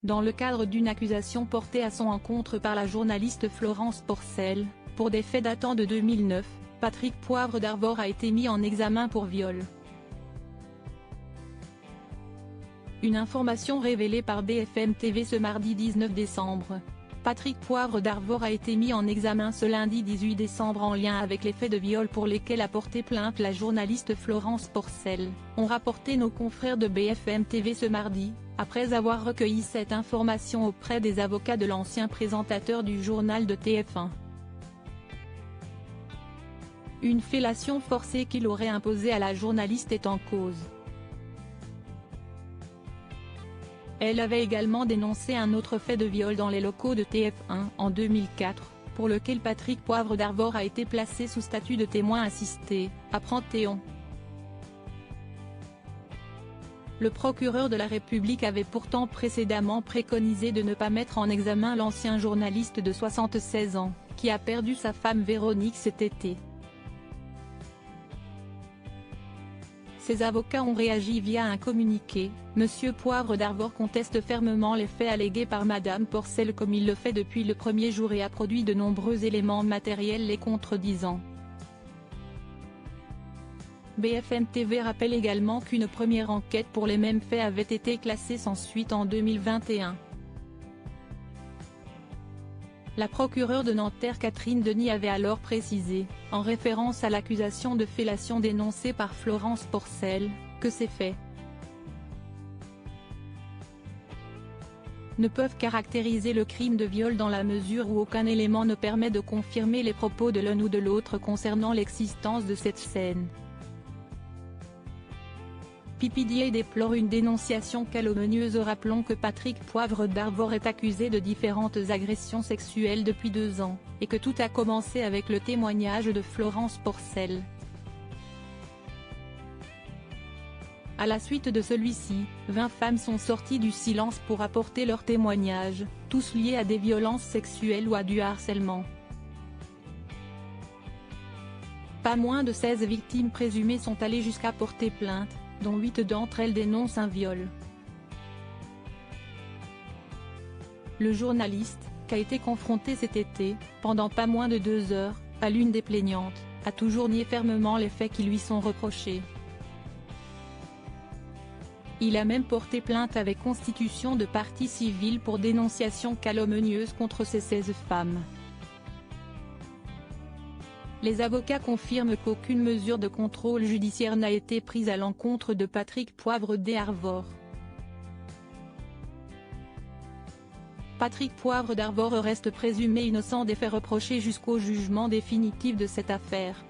Dans le cadre d'une accusation portée à son encontre par la journaliste Florence Porcel, pour des faits datant de 2009, Patrick Poivre d'Arvor a été mis en examen pour viol. Une information révélée par BFM TV ce mardi 19 décembre. Patrick Poivre d'Arvor a été mis en examen ce lundi 18 décembre en lien avec les faits de viol pour lesquels a porté plainte la journaliste Florence Porcel, ont rapporté nos confrères de BFM TV ce mardi, après avoir recueilli cette information auprès des avocats de l'ancien présentateur du journal de TF1. Une fellation forcée qu'il aurait imposée à la journaliste est en cause. Elle avait également dénoncé un autre fait de viol dans les locaux de TF1 en 2004, pour lequel Patrick Poivre d'Arvor a été placé sous statut de témoin assisté, apprend Théon. Le procureur de la République avait pourtant précédemment préconisé de ne pas mettre en examen l'ancien journaliste de 76 ans, qui a perdu sa femme Véronique cet été. Ses avocats ont réagi via un communiqué. Monsieur Poivre d'Arvor conteste fermement les faits allégués par Madame Porcel comme il le fait depuis le premier jour et a produit de nombreux éléments matériels les contredisant. BFM TV rappelle également qu'une première enquête pour les mêmes faits avait été classée sans suite en 2021. La procureure de Nanterre Catherine Denis avait alors précisé, en référence à l'accusation de fellation dénoncée par Florence Porcel, que ces faits ne peuvent caractériser le crime de viol dans la mesure où aucun élément ne permet de confirmer les propos de l'un ou de l'autre concernant l'existence de cette scène. PPDA déplore une dénonciation calomnieuse. Rappelons que Patrick Poivre d'Arvor est accusé de différentes agressions sexuelles depuis 2 ans, et que tout a commencé avec le témoignage de Florence Porcel. À la suite de celui-ci, 20 femmes sont sorties du silence pour apporter leur témoignage, tous liés à des violences sexuelles ou à du harcèlement. Pas moins de 16 victimes présumées sont allées jusqu'à porter plainte, dont 8 d'entre elles dénoncent un viol. Le journaliste, qui a été confronté cet été, pendant pas moins de 2 heures, à l'une des plaignantes, a toujours nié fermement les faits qui lui sont reprochés. Il a même porté plainte avec constitution de partie civile pour dénonciation calomnieuse contre ces 16 femmes. Les avocats confirment qu'aucune mesure de contrôle judiciaire n'a été prise à l'encontre de Patrick Poivre d'Arvor. Patrick Poivre d'Arvor reste présumé innocent des faits reprochés jusqu'au jugement définitif de cette affaire.